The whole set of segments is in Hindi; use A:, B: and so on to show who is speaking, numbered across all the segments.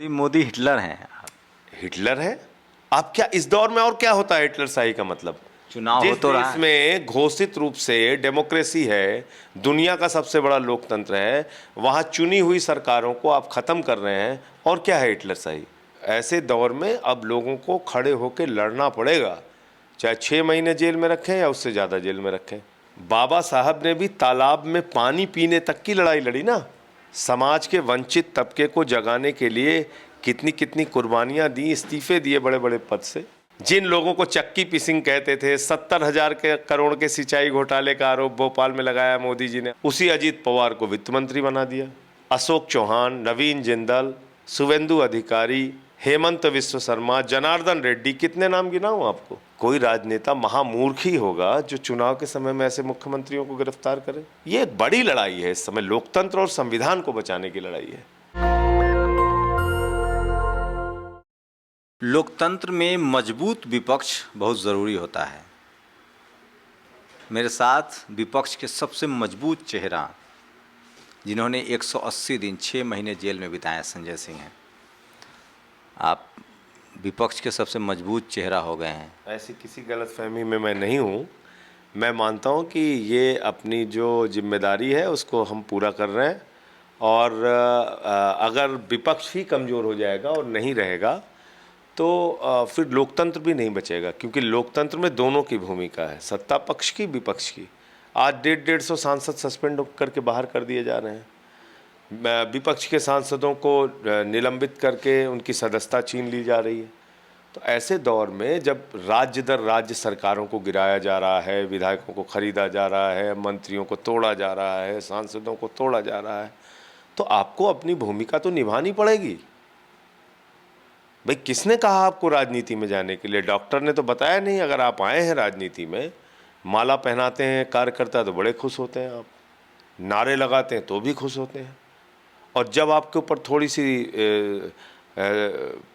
A: मोदी हिटलर हैं।
B: हिटलर है? आप क्या इस दौर में और क्या होता है हिटलर शाही का मतलब?
A: चुनाव हो
B: जिस
A: तो रहा
B: देश
A: है।
B: में घोषित रूप से डेमोक्रेसी है, दुनिया का सबसे बड़ा लोकतंत्र है, वहां चुनी हुई सरकारों को आप खत्म कर रहे हैं, और क्या है हिटलर शाही? ऐसे दौर में अब लोगों को खड़े होकर लड़ना पड़ेगा, चाहे 6 महीने जेल में रखें या उससे ज़्यादा जेल में रखें। बाबा साहब ने भी तालाब में पानी पीने तक की लड़ाई लड़ी ना। समाज के वंचित तबके को जगाने के लिए कितनी कितनी कुर्बानियां दी, इस्तीफे दिए बड़े बड़े पद से। जिन लोगों को चक्की पिसिंग कहते थे, 70,000 करोड़ के सिंचाई घोटाले का आरोप भोपाल में लगाया मोदी जी ने, उसी अजीत पवार को वित्त मंत्री बना दिया। अशोक चौहान, नवीन जिंदल, शुभेंदु अधिकारी, हेमंत विश्व शर्मा, जनार्दन रेड्डी, कितने नाम गिनाऊं आपको? कोई राजनेता महामूर्ख ही होगा जो चुनाव के समय में ऐसे मुख्यमंत्रियों को गिरफ्तार करे। ये एक बड़ी लड़ाई है, इस समय लोकतंत्र और संविधान को बचाने की लड़ाई है।
A: लोकतंत्र में मजबूत विपक्ष बहुत ज़रूरी होता है। मेरे साथ विपक्ष के सबसे मजबूत चेहरा, जिन्होंने 180 दिन 6 महीने जेल में बिताए, संजय सिंह हैं। आप विपक्ष के सबसे मजबूत चेहरा हो गए हैं।
B: ऐसी किसी गलतफहमी में मैं नहीं हूँ। मैं मानता हूँ कि ये अपनी जो जिम्मेदारी है उसको हम पूरा कर रहे हैं, और अगर विपक्ष ही कमज़ोर हो जाएगा और नहीं रहेगा तो फिर लोकतंत्र भी नहीं बचेगा, क्योंकि लोकतंत्र में दोनों की भूमिका है, सत्ता पक्ष की, विपक्ष की। आज 150 सांसद सस्पेंड करके बाहर कर दिए जा रहे हैं, विपक्ष के सांसदों को निलंबित करके उनकी सदस्यता छीन ली जा रही है। तो ऐसे दौर में जब राज्य दर राज्य सरकारों को गिराया जा रहा है, विधायकों को खरीदा जा रहा है, मंत्रियों को तोड़ा जा रहा है, सांसदों को तोड़ा जा रहा है, तो आपको अपनी भूमिका तो निभानी पड़ेगी। भाई, किसने कहा आपको राजनीति में जाने के लिए? डॉक्टर ने तो बताया नहीं। अगर आप आए हैं राजनीति में, माला पहनाते हैं कार्यकर्ता तो बड़े खुश होते हैं, आप नारे लगाते हैं तो भी खुश होते हैं, और जब आपके ऊपर थोड़ी सी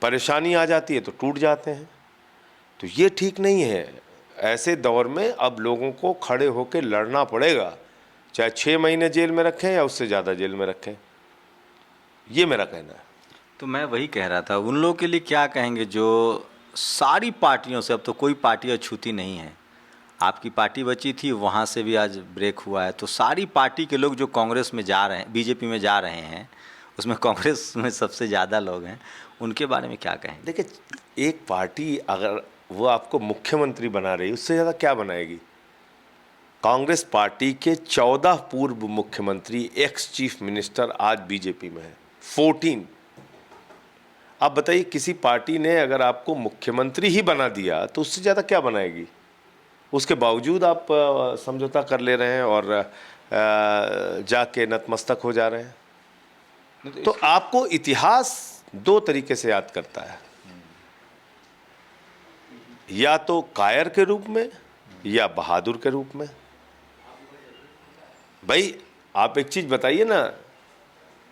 B: परेशानी आ जाती है तो टूट जाते हैं। तो ये ठीक नहीं है। ऐसे दौर में अब लोगों को खड़े होकर लड़ना पड़ेगा, चाहे 6 महीने जेल में रखें या उससे ज़्यादा जेल में रखें। ये मेरा कहना है।
A: तो मैं वही कह रहा था, उन लोगों के लिए क्या कहेंगे जो सारी पार्टियों से, अब तो कोई पार्टी अछूती नहीं है। आपकी पार्टी बची थी, वहाँ से भी आज ब्रेक हुआ है। तो सारी पार्टी के लोग जो कांग्रेस में जा रहे हैं, बीजेपी में जा रहे हैं, उसमें कांग्रेस में सबसे ज़्यादा लोग हैं, उनके बारे में क्या कहेंगे?
B: देखिए, एक पार्टी अगर वो आपको मुख्यमंत्री बना रही, उससे ज़्यादा क्या बनाएगी? कांग्रेस पार्टी के 14 पूर्व मुख्यमंत्री, एक्स चीफ मिनिस्टर आज बीजेपी में है, 14। आप बताइए, किसी पार्टी ने अगर आपको मुख्यमंत्री ही बना दिया तो उससे ज़्यादा क्या बनाएगी? उसके बावजूद आप समझौता कर ले रहे हैं और जाके नतमस्तक हो जा रहे हैं। तो आपको इतिहास 2 तरीके से याद करता है, या तो कायर के रूप में या बहादुर के रूप में। भाई, आप एक चीज बताइए ना,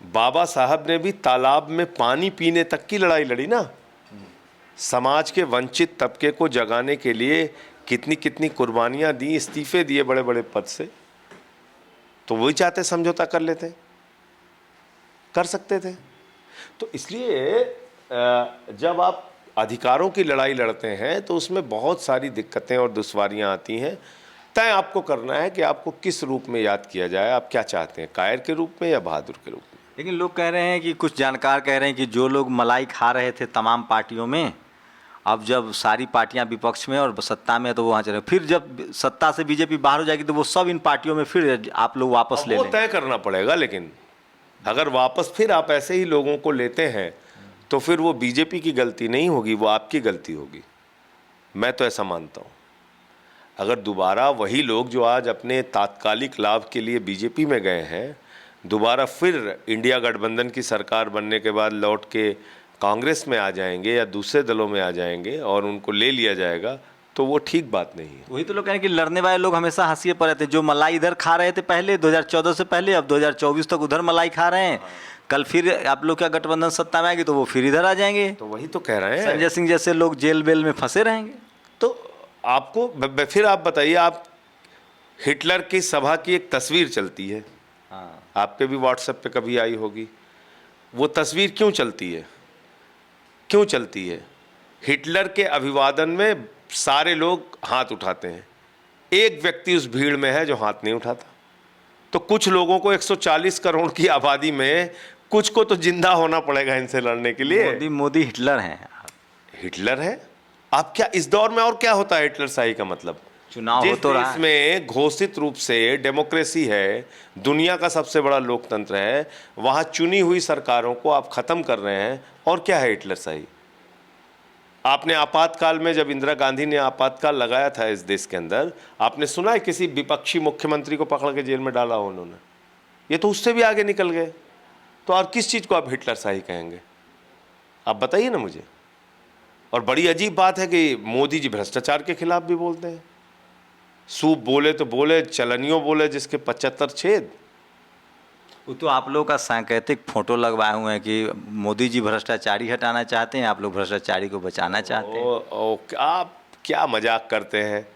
B: बाबा साहब ने भी तालाब में पानी पीने तक की लड़ाई लड़ी ना। समाज के वंचित तबके को जगाने के लिए कितनी कितनी कुर्बानियां दी, इस्तीफे दिए बड़े बड़े पद से। तो वही चाहते समझौता कर लेते, कर सकते थे। तो इसलिए जब आप अधिकारों की लड़ाई लड़ते हैं तो उसमें बहुत सारी दिक्कतें और दुश्वारियां आती हैं। तय आपको करना है कि आपको किस रूप में याद किया जाए, आप क्या चाहते हैं, कायर के रूप में या बहादुर के रूप में।
A: लेकिन लोग कह रहे हैं कि, कुछ जानकार कह रहे हैं कि जो लोग मलाई खा रहे थे तमाम पार्टियों में, अब जब सारी पार्टियां विपक्ष में और सत्ता में, तो वो वहाँ चले, फिर जब सत्ता से बीजेपी बाहर हो जाएगी तो वो सब इन पार्टियों में फिर आप लोग वापस ले लेंगे।
B: वो तय करना पड़ेगा। लेकिन अगर वापस फिर आप ऐसे ही लोगों को लेते हैं तो फिर वो बीजेपी की गलती नहीं होगी, वो आपकी गलती होगी। मैं तो ऐसा मानता हूँ। अगर दोबारा वही लोग जो आज अपने तात्कालिक लाभ के लिए बीजेपी में गए हैं, दोबारा फिर इंडिया गठबंधन की सरकार बनने के बाद लौट के कांग्रेस में आ जाएंगे या दूसरे दलों में आ जाएंगे और उनको ले लिया जाएगा, तो वो ठीक बात नहीं है।
A: वही तो लोग कह रहे हैं कि लड़ने वाले लोग हमेशा हाशिए पर रहते हैं। जो मलाई इधर खा रहे थे पहले 2014 से पहले, अब 2024 तक उधर मलाई खा रहे हैं। कल फिर आप लोग क्या गठबंधन सत्ता में आएगी तो वो फिर इधर आ जाएंगे।
B: तो वही तो कह रहे हैं,
A: संजय सिंह जैसे लोग जेल बेल में फंसे रहेंगे।
B: तो आपको फिर आप बताइए, आप हिटलर की सभा की एक तस्वीर चलती है,
A: हाँ,
B: आपके भी व्हाट्सएप पे कभी आई होगी। वो तस्वीर क्यों चलती है? क्यों चलती है? हिटलर के अभिवादन में सारे लोग हाथ उठाते हैं, एक व्यक्ति उस भीड़ में है जो हाथ नहीं उठाता। तो कुछ लोगों को 140 करोड़ की आबादी में कुछ को तो जिंदा होना पड़ेगा इनसे लड़ने के लिए।
A: मोदी हिटलर हैं।
B: हिटलर है? आप क्या इस दौर में और क्या होता है हिटलर शाही का मतलब?
A: चुनाव हो तो रहा है।
B: में घोषित रूप से डेमोक्रेसी है, दुनिया का सबसे बड़ा लोकतंत्र है, वहां चुनी हुई सरकारों को आप खत्म कर रहे हैं। और क्या है हिटलर शाही? आपने आपातकाल में, जब इंदिरा गांधी ने आपातकाल लगाया था इस देश के अंदर, आपने सुना है किसी विपक्षी मुख्यमंत्री को पकड़ के जेल में डाला हो उन्होंने? ये तो उससे भी आगे निकल गए। तो और किस चीज को आप हिटलर शाही कहेंगे? आप बताइए ना मुझे। और बड़ी अजीब बात है कि मोदी जी भ्रष्टाचार के खिलाफ भी बोलते हैं। सूप बोले तो बोले, चलनियों बोले जिसके 75 छेद।
A: वो तो आप लोग का सांकेतिक फोटो लगवाए हुए हैं कि मोदी जी भ्रष्टाचारी हटाना चाहते हैं, आप लोग भ्रष्टाचारी को बचाना चाहते हैं।
B: आप क्या मजाक करते हैं?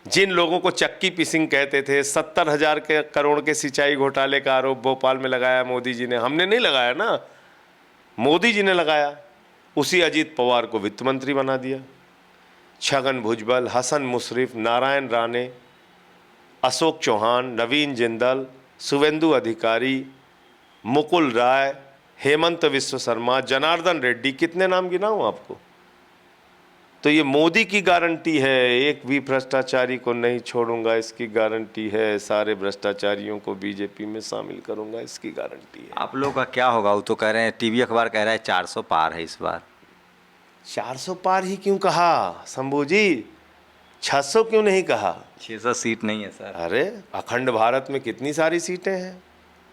B: जिन लोगों को चक्की पिसिंग कहते थे, 70,000 करोड़ के सिंचाई घोटाले का आरोप भोपाल में लगाया मोदी जी ने। हमने नहीं लगाया ना, मोदी जी ने लगाया। उसी अजीत पवार को वित्त मंत्री बना दिया। छगन भुजबल, हसन मुशर्रफ, नारायण राणे, अशोक चौहान, नवीन जिंदल, शुवेंदु अधिकारी, मुकुल राय, हेमंत विश्व शर्मा, जनार्दन रेड्डी, कितने नाम गिनाऊं आपको? तो ये मोदी की गारंटी है, एक भी भ्रष्टाचारी को नहीं छोड़ूंगा, इसकी गारंटी है। सारे भ्रष्टाचारियों को बीजेपी में शामिल करूंगा, इसकी गारंटी है।
A: आप लोग का क्या होगा? वो तो कह रहे हैं, टीवी अखबार कह रहा है 400 पार है इस बार।
B: 400 पार ही क्यों कहा शंभू जी? 600 क्यों नहीं कहा?
A: 600 सीट नहीं है सर।
B: अरे अखंड भारत में कितनी सारी सीटें हैं।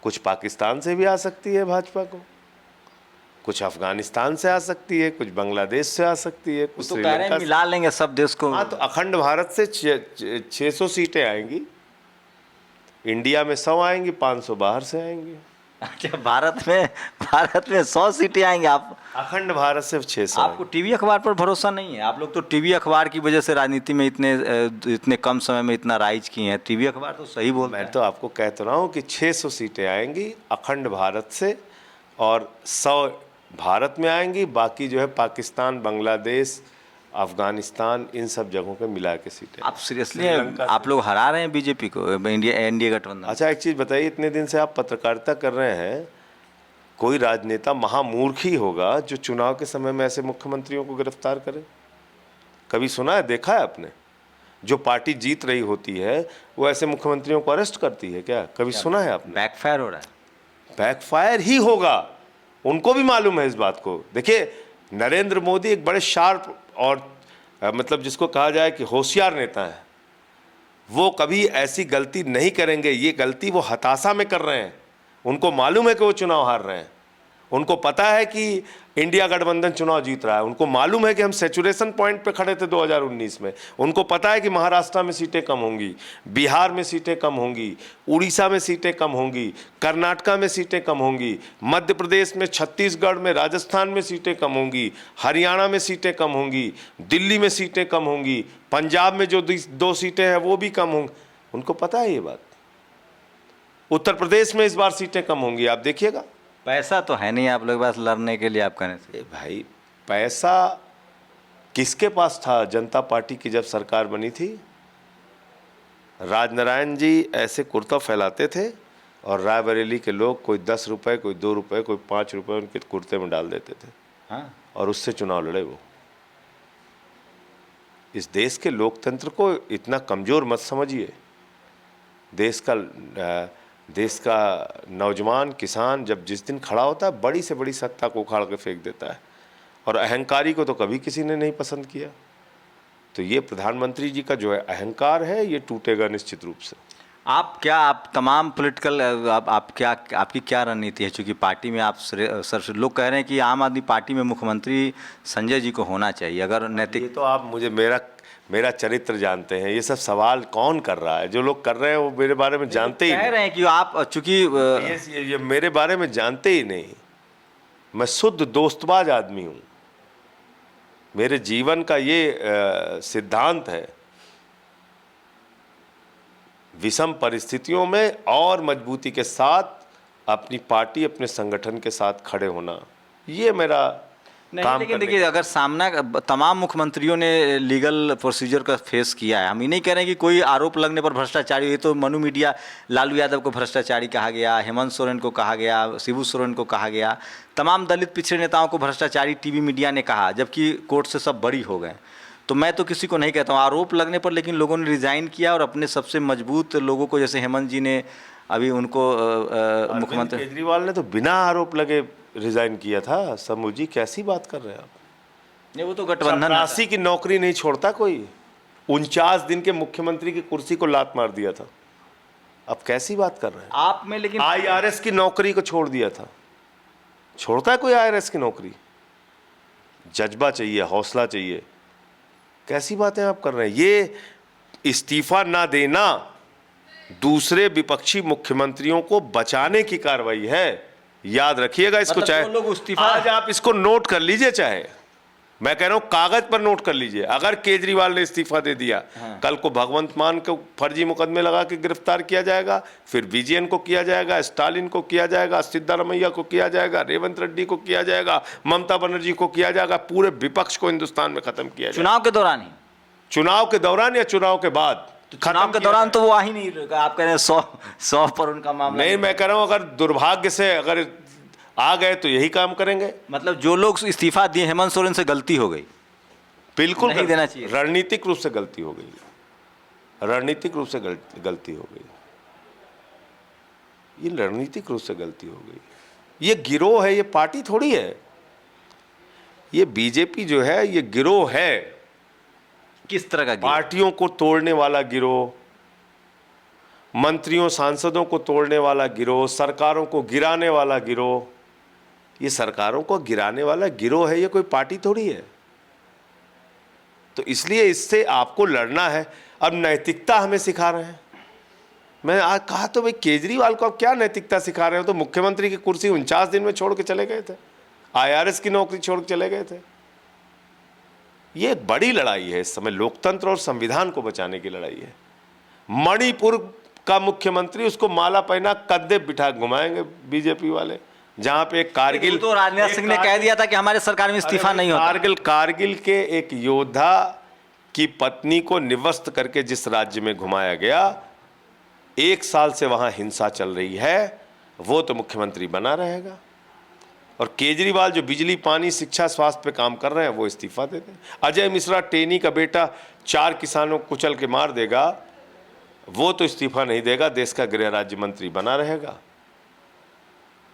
B: कुछ पाकिस्तान से भी आ सकती है भाजपा को, कुछ अफगानिस्तान से आ सकती है, कुछ बांग्लादेश से आ सकती है, कुछ
A: तो कह रहे हैं मिला लेंगे सब देश को।
B: हाँ, तो अखंड भारत से 600 सीटें आएंगी। इंडिया में 100 आएंगी, 500 बाहर से आएंगी।
A: अच्छा, भारत में 100 सीटें आएंगे। आप
B: अखंड भारत से 600।
A: आपको टीवी अखबार पर भरोसा नहीं है? आप लोग तो टीवी अखबार की वजह से राजनीति में इतने कम समय में इतना राइज किए हैं। टीवी अखबार तो सही बोलता है।
B: मैं तो आपको कहता रहा हूँ कि 600 सीटें आएंगी अखंड भारत से, और 100 भारत में आएंगी, बाकी जो है पाकिस्तान, बांग्लादेश, अफगानिस्तान, इन सब जगहों पे मिला के सीटें।
A: आप सीरियसली आप लोग हरा रहे हैं बीजेपी को, एनडीए गठबंधन?
B: अच्छा, एक चीज़ बताइए, इतने दिन से आप पत्रकारिता कर रहे हैं, कोई राजनेता महामूर्ख ही होगा जो चुनाव के समय में ऐसे मुख्यमंत्रियों को गिरफ्तार करे? कभी सुना है, देखा है आपने? जो पार्टी जीत रही होती है वो ऐसे मुख्यमंत्रियों को अरेस्ट करती है क्या? कभी सुना है आपने?
A: बैकफायर हो रहा है।
B: बैकफायर ही होगा, उनको भी मालूम है इस बात को। देखिए, नरेंद्र मोदी एक बड़े शार्प और मतलब जिसको कहा जाए कि होशियार नेता है। वो कभी ऐसी गलती नहीं करेंगे। ये गलती वो हताशा में कर रहे हैं। उनको मालूम है कि वो चुनाव हार रहे हैं। उनको पता है कि इंडिया गठबंधन चुनाव जीत रहा है। उनको मालूम है कि हम सैचुरेशन पॉइंट पे खड़े थे 2019 में। उनको पता है कि महाराष्ट्र में सीटें कम होंगी, बिहार में सीटें कम होंगी, उड़ीसा में सीटें कम होंगी, कर्नाटका में सीटें कम होंगी, मध्य प्रदेश में, छत्तीसगढ़ में, राजस्थान में सीटें कम होंगी, हरियाणा में सीटें कम होंगी, दिल्ली में सीटें कम होंगी, पंजाब में जो 2 सीटें हैं वो भी कम होंगी। उनको पता है ये बात। उत्तर प्रदेश में इस बार सीटें कम होंगी, आप देखिएगा।
A: पैसा तो है नहीं आप लोग पास लड़ने के लिए, आप कहने से।
B: भाई, पैसा किसके पास था जनता पार्टी की जब सरकार बनी थी? राजनारायण जी ऐसे कुर्ता फैलाते थे और रायबरेली के लोग कोई 10 रुपए, कोई 2 रुपए, कोई 5 रुपए उनके कुर्ते में डाल देते थे।
A: हाँ, और
B: उससे चुनाव लड़े वो। इस देश के लोकतंत्र को इतना कमजोर मत समझिए। देश का नौजवान किसान जब जिस दिन खड़ा होता है, बड़ी से बड़ी सत्ता को उखाड़ के फेंक देता है, और अहंकारी को तो कभी किसी ने नहीं पसंद किया। तो ये प्रधानमंत्री जी का जो है अहंकार है, ये टूटेगा निश्चित रूप से।
A: आप तमाम पॉलिटिकल आपकी क्या रणनीति है? चूँकि पार्टी में आप सर लोग कह रहे हैं कि आम आदमी पार्टी में मुख्यमंत्री संजय जी को होना चाहिए, अगर नैतिक।
B: ये तो आप मुझे मेरा चरित्र जानते हैं। ये सब सवाल कौन कर रहा है? जो लोग कर रहे हैं वो मेरे बारे में जानते ही नहीं।
A: कह रहे हैं कि आप चूँकि
B: ये मेरे बारे में जानते ही नहीं। मैं शुद्ध दोस्तबाज आदमी हूँ। मेरे जीवन का ये सिद्धांत है, विषम परिस्थितियों में और मजबूती के साथ अपनी पार्टी, अपने संगठन के साथ खड़े होना। ये मेरा
A: नहीं,
B: काम
A: लेकिन
B: करने
A: देखिए अगर सामना तमाम मुख्यमंत्रियों ने लीगल प्रोसीजर का फेस किया है। हम ये नहीं कह रहे हैं कि कोई आरोप लगने पर भ्रष्टाचारी, ये तो मनु मीडिया लालू यादव को भ्रष्टाचारी कहा गया, हेमंत सोरेन को कहा गया, शिबू सोरेन को कहा गया, तमाम दलित पिछड़े नेताओं को भ्रष्टाचारी टीवी मीडिया ने कहा, जबकि कोर्ट से सब बरी हो गए। तो मैं तो किसी को नहीं कहता हूँ आरोप लगने पर, लेकिन लोगों ने रिजाइन किया और अपने सबसे मजबूत लोगों को, जैसे हेमंत जी ने अभी उनको
B: अरविंद
A: मुख्यमंत्री
B: केजरीवाल ने तो बिना आरोप लगे रिजाइन किया था। शंभू जी कैसी बात कर रहे हैं आप?
A: नहीं, वो तो गठबंधन
B: चपरासी की नौकरी नहीं छोड़ता कोई। 49 दिन के मुख्यमंत्री की कुर्सी को लात मार दिया था। अब कैसी बात कर रहे हैं
A: आप में, लेकिन
B: आईआरएस की नौकरी को छोड़ दिया था। छोड़ता है कोई आईआरएस की नौकरी? जज्बा चाहिए, हौसला चाहिए। कैसी बातें आप कर रहे हैं? ये इस्तीफा ना देना दूसरे विपक्षी मुख्यमंत्रियों को बचाने की कार्रवाई है। याद रखिएगा इसको।
A: मतलब
B: चाहे
A: जो लोग इस्तीफा
B: आज आप इसको नोट कर लीजिए, चाहे मैं कह रहा हूं कागज पर नोट कर लीजिए। अगर केजरीवाल ने इस्तीफा दे दिया, कल को भगवंत मान को फर्जी मुकदमे लगा के गिरफ्तार किया जाएगा, फिर विजयन को किया जाएगा, स्टालिन को किया जाएगा, सिद्धारमैया को किया जाएगा, रेवंत रेड्डी को किया जाएगा, ममता बनर्जी को किया जाएगा। पूरे विपक्ष को हिंदुस्तान में खत्म किया जाएगा।
A: चुनाव के दौरान ही,
B: चुनाव के दौरान या चुनाव के बाद?
A: चुनाव के दौरान तो वो आ ही नहीं रहेगा। आप कह रहे हैं 100 पर उनका मामला
B: नहीं, मैं कह रहा हूं अगर दुर्भाग्य से अगर आ गए तो यही काम करेंगे।
A: मतलब जो लोग इस्तीफा दिए, हेमंत सोरेन से गलती हो गई,
B: बिल्कुल
A: नहीं देना चाहिए।
B: रणनीतिक रूप से गलती हो गई, रणनीतिक रूप से गलती हो गई। ये रणनीतिक रूप से गलती हो गई। ये गिरोह है, ये पार्टी थोड़ी है। ये बीजेपी जो है ये गिरोह है।
A: किस तरह का गिरोह?
B: पार्टियों को तोड़ने वाला गिरोह, मंत्रियों सांसदों को तोड़ने वाला गिरोह, सरकारों को गिराने वाला गिरोह। ये सरकारों को गिराने वाला गिरोह है, ये कोई पार्टी थोड़ी है। तो इसलिए इससे आपको लड़ना है। अब नैतिकता हमें सिखा रहे हैं। मैं आज कहा तो भाई केजरीवाल को अब क्या नैतिकता सिखा रहे हो? तो मुख्यमंत्री की कुर्सी 49 दिन में छोड़ के चले गए थे, आईआरएस की नौकरी छोड़ के चले गए थे। ये एक बड़ी लड़ाई है इस समय, लोकतंत्र और संविधान को बचाने की लड़ाई है। मणिपुर का मुख्यमंत्री, उसको माला पहना कंधे बिठा घुमाएंगे बीजेपी वाले। जहां पे कारगिल,
A: तो राजनाथ सिंह ने कह दिया था कि हमारे सरकार में इस्तीफा नहीं होता।
B: कारगिल के एक योद्धा की पत्नी को निवस्त करके जिस राज्य में घुमाया गया, 1 साल से वहां हिंसा चल रही है, वो तो मुख्यमंत्री बना रहेगा। और केजरीवाल जो बिजली, पानी, शिक्षा, स्वास्थ्य पे काम कर रहे हैं, वो इस्तीफा दे दें। अजय मिश्रा टेनी का बेटा 4 किसानों को कुचल के मार देगा, वो तो इस्तीफा नहीं देगा, देश का गृह राज्य मंत्री बना रहेगा।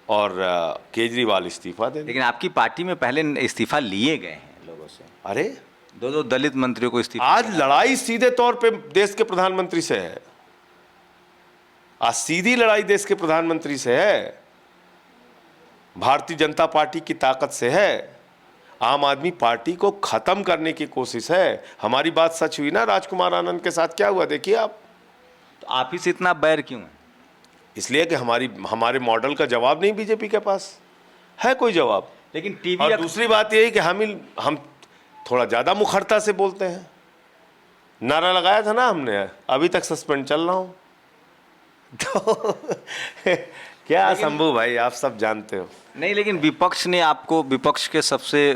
B: और केजरीवाल इस्तीफा दे।
A: लेकिन आपकी पार्टी में पहले इस्तीफा लिए गए हैं लोगों से।
B: अरे
A: 2 दलित मंत्रियों को इस्तीफा।
B: आज लड़ाई सीधे तौर पे देश के प्रधानमंत्री से है। आज सीधी लड़ाई देश के प्रधानमंत्री से है, भारतीय जनता पार्टी की ताकत से है। आम आदमी पार्टी को खत्म करने की कोशिश है। हमारी बात सच हुई ना राजकुमार आनंद के साथ, क्या हुआ देखिए आप।
A: तो आप ही से इतना बैर क्यों है?
B: इसलिए कि हमारे मॉडल का जवाब नहीं बीजेपी के पास है कोई जवाब।
A: लेकिन टीवी
B: और दूसरी बात यह है कि हम थोड़ा ज्यादा मुखरता से बोलते हैं। नारा लगाया था ना हमने, अभी तक सस्पेंड चल रहा हूं। तो क्या शंभू भाई, आप सब जानते हो।
A: नहीं, लेकिन विपक्ष ने आपको, विपक्ष के सबसे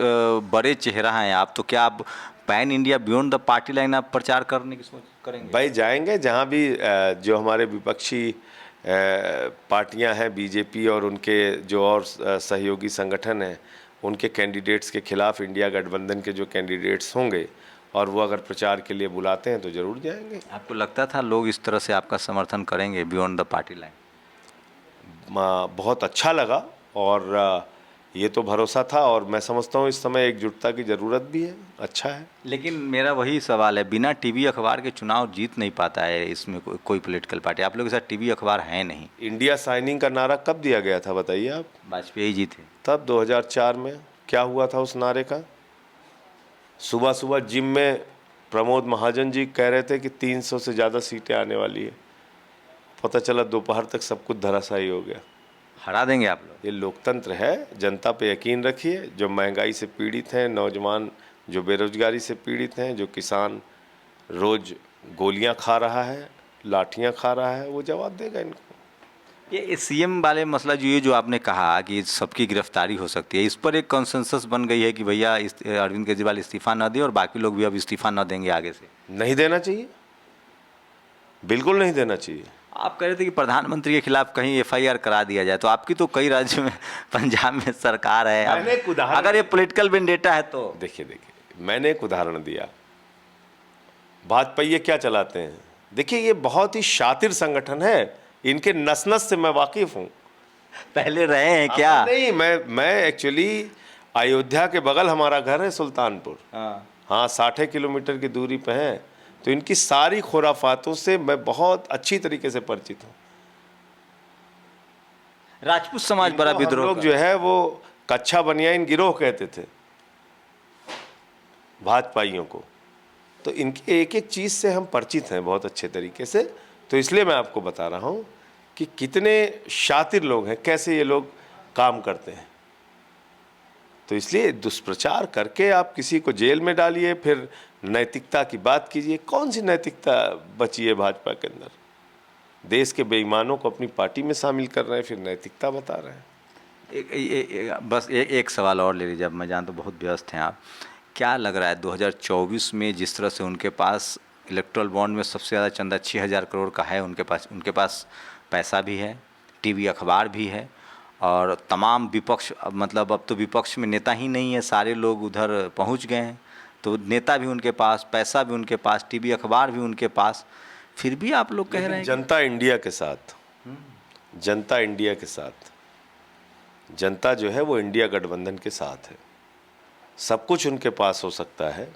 A: बड़े चेहरा हैं आप, तो क्या आप pan India beyond the party line आप प्रचार करने की सोच करेंगे?
B: भाई जाएंगे जहां भी जो हमारे विपक्षी पार्टियां हैं, बीजेपी और उनके जो और सहयोगी संगठन हैं, उनके कैंडिडेट्स के खिलाफ इंडिया गठबंधन के जो कैंडिडेट्स होंगे और वो अगर प्रचार के लिए बुलाते हैं तो जरूर जाएंगे।
A: आपको लगता था लोग इस तरह से आपका समर्थन करेंगे बियॉन्ड द पार्टी लाइन?
B: बहुत अच्छा लगा और ये तो भरोसा था, और मैं समझता हूँ इस समय एकजुटता की ज़रूरत भी है। अच्छा है।
A: लेकिन मेरा वही सवाल है, बिना टीवी अखबार के चुनाव जीत नहीं पाता है इसमें कोई पॉलिटिकल पार्टी। आप लोगों के साथ टीवी अखबार है नहीं।
B: इंडिया साइनिंग का नारा कब दिया गया था बताइए आप?
A: वाजपेयी जी थे
B: तब 2004 में। क्या हुआ था उस नारे का? सुबह सुबह जिम में प्रमोद महाजन जी कह रहे थे कि 300 से ज़्यादा सीटें आने वाली है। पता चला दोपहर तक सब कुछ धराशायी हो गया।
A: हरा देंगे आप लोग।
B: ये लोकतंत्र है, जनता पे यकीन रखिए। जो महंगाई से पीड़ित हैं, नौजवान जो बेरोजगारी से पीड़ित हैं, जो किसान रोज गोलियां खा रहा है, लाठियां खा रहा है, वो जवाब देगा इनको।
A: ये सीएम वाले मसला जो आपने कहा कि सबकी गिरफ्तारी हो सकती है, इस पर एक कंसेंसस बन गई है कि भैया अरविंद केजरीवाल इस्तीफा न दे और बाकी लोग भी अब इस्तीफा न देंगे आगे से।
B: नहीं देना चाहिए, बिल्कुल नहीं देना चाहिए।
A: आप कह रहे थे कि प्रधानमंत्री के खिलाफ कहीं एफआईआर करा दिया जाए, तो आपकी तो कई राज्यों में पंजाब में सरकार है, अगर ये पॉलिटिकल वेंडेटा है तो
B: देखिए मैंने एक उदाहरण दिया, भाजपा क्या चलाते हैं। देखिए ये बहुत ही शातिर संगठन है, इनके नस नस से मैं वाकिफ हूँ।
A: पहले रहे हैं क्या?
B: नहीं, मैं एक्चुअली अयोध्या के बगल हमारा घर है सुल्तानपुर, हाँ 60 किलोमीटर की दूरी पे है, तो इनकी सारी खुराफातों से मैं बहुत अच्छी तरीके से परिचित हूँ।
A: राजपूत समाज बड़ा विद्रोह,
B: लोग जो है वो कच्चा बनियाइन गिरोह कहते थे भाजपाइयों को, तो इनकी एक एक चीज़ से हम परिचित हैं बहुत अच्छे तरीके से। तो इसलिए मैं आपको बता रहा हूँ कि कितने शातिर लोग हैं, कैसे ये लोग काम करते हैं। तो इसलिए दुष्प्रचार करके आप किसी को जेल में डालिए, फिर नैतिकता की बात कीजिए। कौन सी नैतिकता बची है भाजपा के अंदर? देश के बेईमानों को अपनी पार्टी में शामिल कर रहे हैं, फिर नैतिकता बता रहे हैं।
A: बस एक सवाल और ले लीजिए, अब मैं जानता हूँ बहुत व्यस्त हैं आप। क्या लग रहा है 2024 में जिस तरह से उनके पास इलेक्ट्रल बॉन्ड में सबसे ज़्यादा चंदा 6000 करोड़ का है, उनके पास पैसा भी है, टीवी अखबार भी है, और तमाम विपक्ष, मतलब अब तो विपक्ष में नेता ही नहीं है, सारे लोग उधर पहुंच गए हैं, तो नेता भी उनके पास, पैसा भी उनके पास, टीवी अखबार भी उनके पास, फिर भी आप लोग कह रहे हैं
B: जनता इंडिया के साथ, जनता इंडिया के साथ, जनता जो है वो इंडिया गठबंधन के साथ है। सब कुछ उनके पास हो सकता है,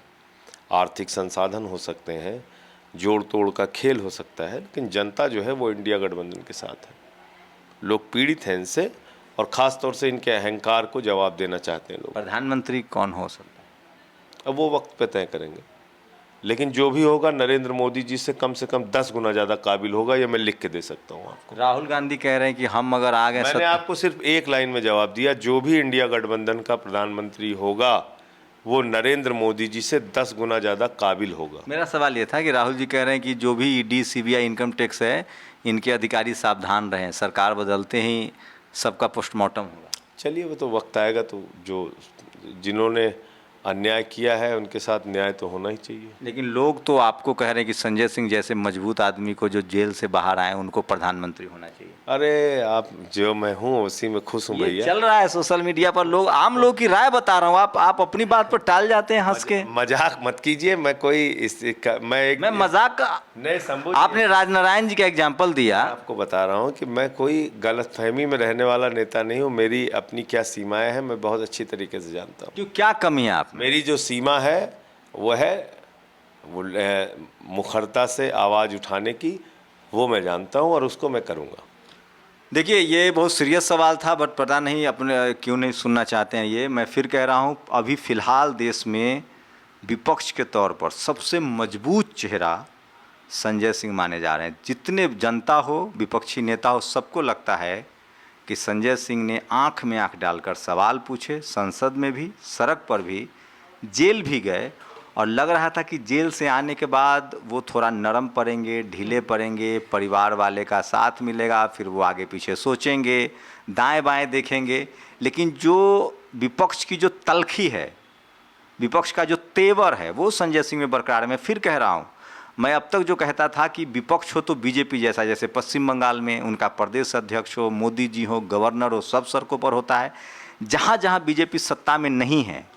B: आर्थिक संसाधन हो सकते हैं, जोड़ तोड़ का खेल हो सकता है, लेकिन जनता जो है वो इंडिया गठबंधन के साथ है। लोग पीड़ित हैं इनसे, और ख़ास तौर से इनके अहंकार को जवाब देना चाहते हैं लोग।
A: प्रधानमंत्री कौन हो सकता है
B: अब वो वक्त पे तय करेंगे, लेकिन जो भी होगा नरेंद्र मोदी जी से कम 10 गुना ज़्यादा काबिल होगा, ये मैं लिख के दे सकता हूँ आपको।
A: राहुल गांधी कह रहे हैं कि हम अगर आ गए,
B: मैंने आपको सिर्फ एक लाइन में जवाब दिया, जो भी इंडिया गठबंधन का प्रधानमंत्री होगा वो नरेंद्र मोदी जी से 10 गुना ज़्यादा काबिल होगा।
A: मेरा सवाल ये था कि राहुल जी कह रहे हैं कि जो भी ईडी, सीबीआई, इनकम टैक्स है, इनके अधिकारी सावधान रहें, सरकार बदलते ही सबका पोस्टमार्टम होगा।
B: चलिए वो तो वक्त आएगा, तो जो जिन्होंने अन्याय किया है उनके साथ न्याय तो होना ही चाहिए।
A: लेकिन लोग तो आपको कह रहे हैं कि संजय सिंह जैसे मजबूत आदमी को जो जेल से बाहर आए उनको प्रधानमंत्री होना चाहिए।
B: अरे आप जो मैं हूँ उसी में खुश हूँ भैया।
A: चल रहा है सोशल मीडिया पर, लोग, आम लोग की राय बता रहा हूँ, आप अपनी बात पर टाल जाते हैं हंस के।
B: मजाक मत कीजिए, मैं कोई मैं
A: मजाक
B: नहीं समझ।
A: आपने राजनारायण जी का एग्जाम्पल दिया,
B: आपको बता रहा हूँ कि मैं कोई गलतफहमी में रहने वाला नेता नहीं हूँ। मेरी अपनी क्या सीमाएं हैं मैं बहुत अच्छी तरीके से जानता हूँ।
A: क्यों, क्या कमी है आप?
B: मेरी जो सीमा है वो मुखरता से आवाज़ उठाने की, वो मैं जानता हूँ और उसको मैं करूँगा।
A: देखिए ये बहुत सीरियस सवाल था, बट पता नहीं अपने क्यों नहीं सुनना चाहते हैं ये। मैं फिर कह रहा हूँ, अभी फ़िलहाल देश में विपक्ष के तौर पर सबसे मजबूत चेहरा संजय सिंह माने जा रहे हैं। जितने जनता हो, विपक्षी नेता हो, सबको लगता है कि संजय सिंह ने आँख में आँख डालकर सवाल पूछे, संसद में भी, सड़क पर भी, जेल भी गए, और लग रहा था कि जेल से आने के बाद वो थोड़ा नरम पड़ेंगे, ढीले पड़ेंगे, परिवार वाले का साथ मिलेगा, फिर वो आगे पीछे सोचेंगे, दाएं बाएं देखेंगे। लेकिन जो विपक्ष की जो तलखी है, विपक्ष का जो तेवर है, वो संजय सिंह में बरकरार है। मैं फिर कह रहा हूँ, मैं अब तक जो कहता था कि विपक्ष हो तो बीजेपी जैसा, जैसे पश्चिम बंगाल में उनका प्रदेश अध्यक्ष हो, मोदी जी हो, गवर्नर हो, सब सड़कों पर होता है। जहाँ जहाँ बीजेपी सत्ता में नहीं है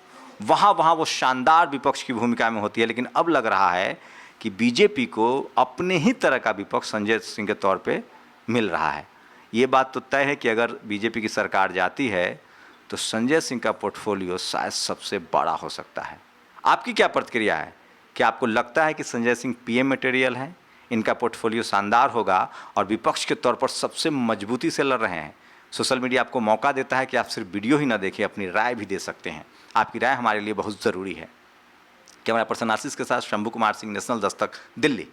A: वहाँ वहाँ वो शानदार विपक्ष की भूमिका में होती है। लेकिन अब लग रहा है कि बीजेपी को अपने ही तरह का विपक्ष संजय सिंह के तौर पे मिल रहा है। ये बात तो तय है कि अगर बीजेपी की सरकार जाती है तो संजय सिंह का पोर्टफोलियो शायद सबसे बड़ा हो सकता है। आपकी क्या प्रतिक्रिया है? क्या आपको लगता है कि संजय सिंह पीएम मटेरियल हैं, इनका पोर्टफोलियो शानदार होगा और विपक्ष के तौर पर सबसे मजबूती से लड़ रहे हैं? सोशल मीडिया आपको मौका देता है कि आप सिर्फ वीडियो ही ना देखें, अपनी राय भी दे सकते हैं। आपकी राय हमारे लिए बहुत ज़रूरी है। कैमरा पर्सन आशीष के साथ शंभू कुमार सिंह, नेशनल दस्तक, दिल्ली।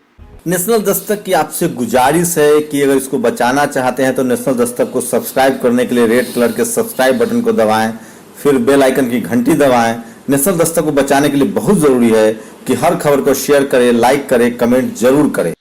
C: नेशनल दस्तक की आपसे गुजारिश है कि अगर इसको बचाना चाहते हैं तो नेशनल दस्तक को सब्सक्राइब करने के लिए रेड कलर के सब्सक्राइब बटन को दबाएं, फिर बेल आइकन की घंटी दबाएं। नेशनल दस्तक को बचाने के लिए बहुत ज़रूरी है कि हर खबर को शेयर करें, लाइक करें, कमेंट जरूर करें।